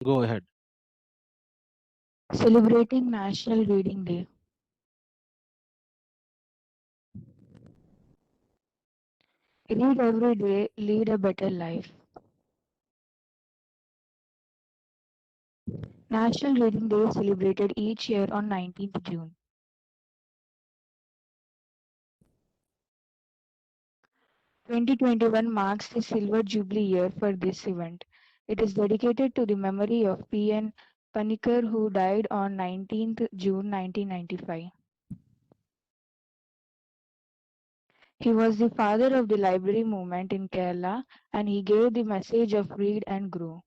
Go ahead. Celebrating National Reading Day. Read every day, lead a better life. National Reading Day is celebrated each year on 19th June. 2021 marks the silver jubilee year for this event. It is dedicated to the memory of P.N. Panikkar, who died on 19th June 1995. He was the father of the library movement in Kerala, and he gave the message of read and grow.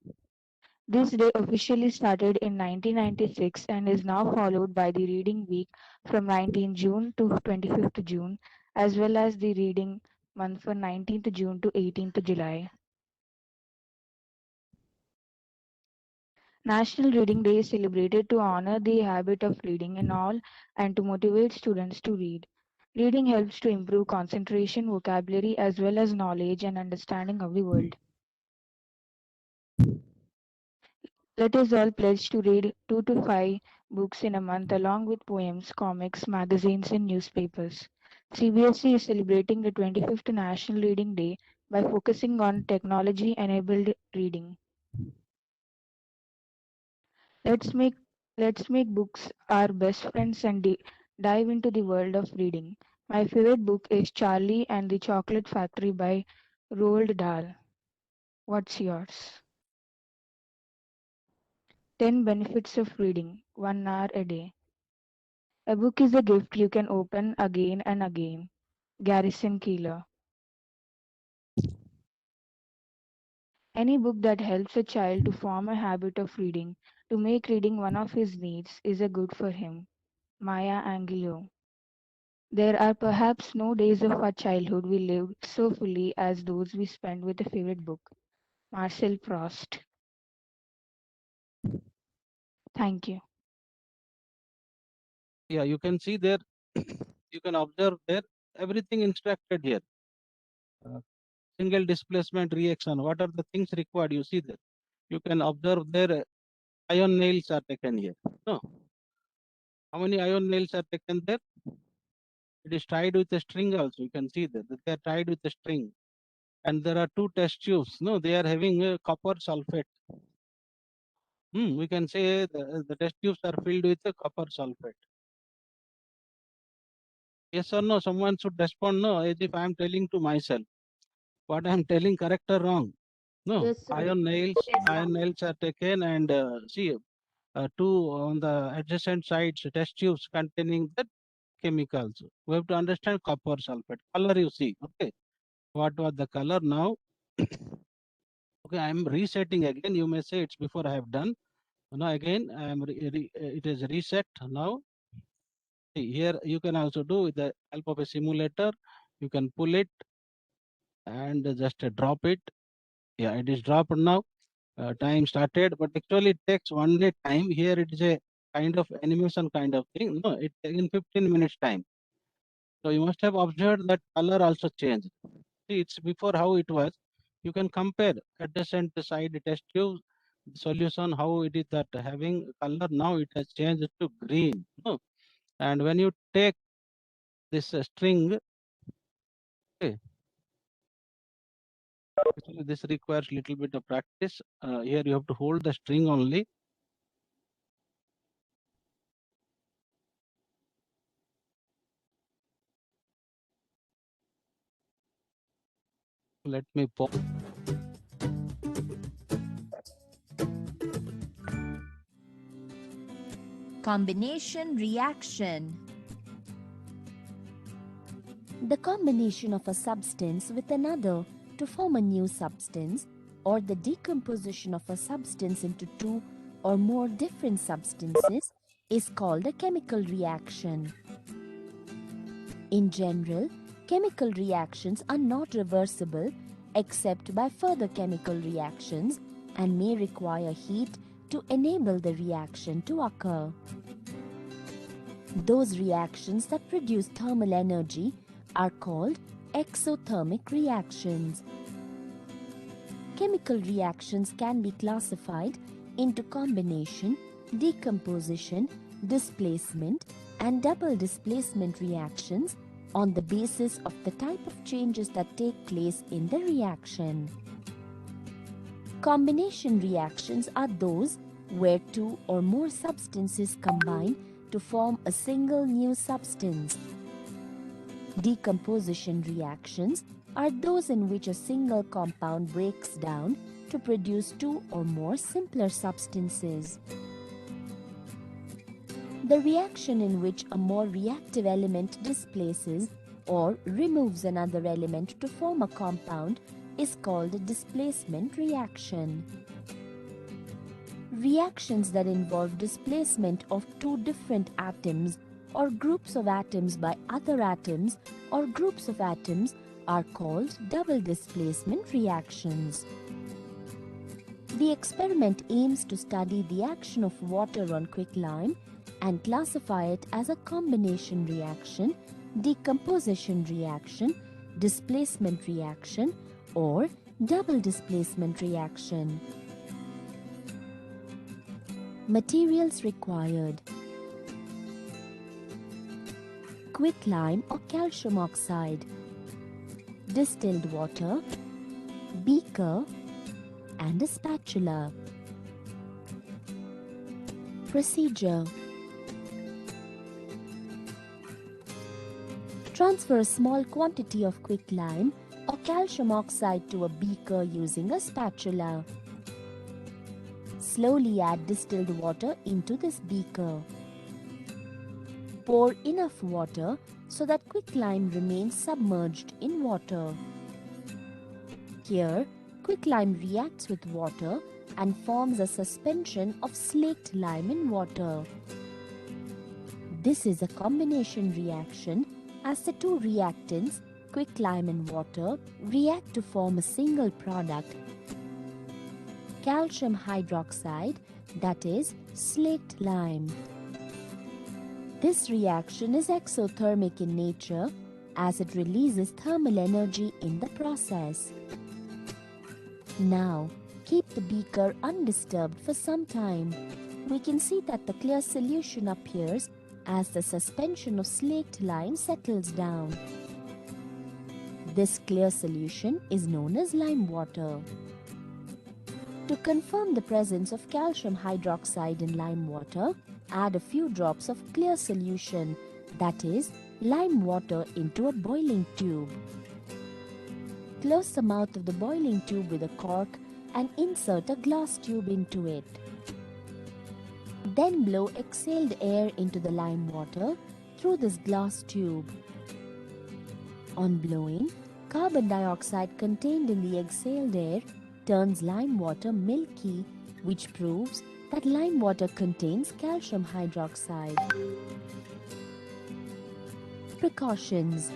This day officially started in 1996 and is now followed by the Reading Week from 19 June to 25th June, as well as the Reading Month from 19th June to 18th July. National Reading Day is celebrated to honor the habit of reading in all and to motivate students to read. Reading helps to improve concentration, vocabulary, as well as knowledge and understanding of the world. Let us all pledge to read 2 to 5 books in a month, along with poems, comics, magazines, and newspapers. CBSE is celebrating the 25th National Reading Day by focusing on technology enabled reading. Let's make let's make books our best friends and dive into the world of reading. My favorite book is Charlie and the Chocolate Factory by Roald Dahl. What's yours? 10 benefits of reading, 1 hour a day. A book is a gift you can open again and again. Garrison Keillor. Any book that helps a child to form a habit of reading, to make reading one of his needs, is a good for him. Maya Angelou. There are perhaps no days of our childhood we lived so fully as those we spent with a favorite book. Marcel Proust. Thank you. Yeah, you can see there, you can observe there, everything instructed here. Uh, Single displacement reaction, what are the things required? You see there. You can observe there, iron nails are taken here. No, how many iron nails are taken there? It is tied with a string also. You can see that they are tied with a string. And there are two test tubes. No, they are having copper sulfate. We can say the test tubes are filled with copper sulfate. Yes or no? Someone should respond no, as if I am telling to myself. What I am telling, correct or wrong? No, Yes, sir. iron nails are taken and see two on the adjacent sides test tubes containing the chemicals. We have to understand copper sulfate. Color you see. Okay, what was the color now? Okay, I am resetting again. You may say it's before I have done. Now again, I am it is reset now. See, here you can also do with the help of a simulator. You can pull it and just drop it. Yeah, it is dropped now. Time started, but actually it takes 1 day time. Here it is a kind of animation kind of thing. No, it in 15 minutes time. So you must have observed that color also changed. See, it's before how it was. You can compare adjacent side test tube solution how it is that having color now it has changed to green. No? And when you take this string, okay, actually this requires little bit of practice. Here you have to hold the string only. Let me pause. Combination reaction. The combination of a substance with another to form a new substance, or the decomposition of a substance into two or more different substances, is called a chemical reaction. In general, chemical reactions are not reversible except by further chemical reactions and may require heat to enable the reaction to occur. Those reactions that produce thermal energy are called exothermic reactions. Chemical reactions can be classified into combination, decomposition, displacement, and double displacement reactions on the basis of the type of changes that take place in the reaction. Combination reactions are those where two or more substances combine to form a single new substance. Decomposition reactions are those in which a single compound breaks down to produce two or more simpler substances. The reaction in which a more reactive element displaces or removes another element to form a compound is called a displacement reaction. Reactions that involve displacement of two different atoms or groups of atoms by other atoms or groups of atoms are called double displacement reactions. The experiment aims to study the action of water on quicklime and classify it as a combination reaction, decomposition reaction, displacement reaction, or double displacement reaction. Materials required: quicklime or calcium oxide, distilled water, beaker, and a spatula. Procedure: transfer a small quantity of quicklime or calcium oxide to a beaker using a spatula. Slowly add distilled water into this beaker. Pour enough water so that quicklime remains submerged in water. Here, quicklime reacts with water and forms a suspension of slaked lime in water. This is a combination reaction as the two reactants, quicklime and water, react to form a single product, calcium hydroxide, that is, slaked lime. This reaction is exothermic in nature as it releases thermal energy in the process. Now, keep the beaker undisturbed for some time. We can see that the clear solution appears as the suspension of slaked lime settles down. This clear solution is known as lime water. To confirm the presence of calcium hydroxide in lime water, add a few drops of clear solution, that is, lime water, into a boiling tube. Close the mouth of the boiling tube with a cork and insert a glass tube into it. Then blow exhaled air into the lime water through this glass tube. On blowing, carbon dioxide contained in the exhaled air turns lime water milky, which proves that lime water contains calcium hydroxide. Precautions: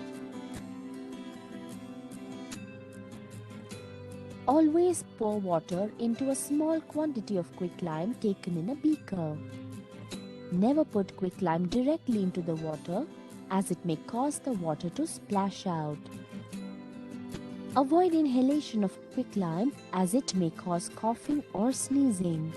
always pour water into a small quantity of quicklime taken in a beaker. Never put quicklime directly into the water as it may cause the water to splash out. Avoid inhalation of quicklime as it may cause coughing or sneezing.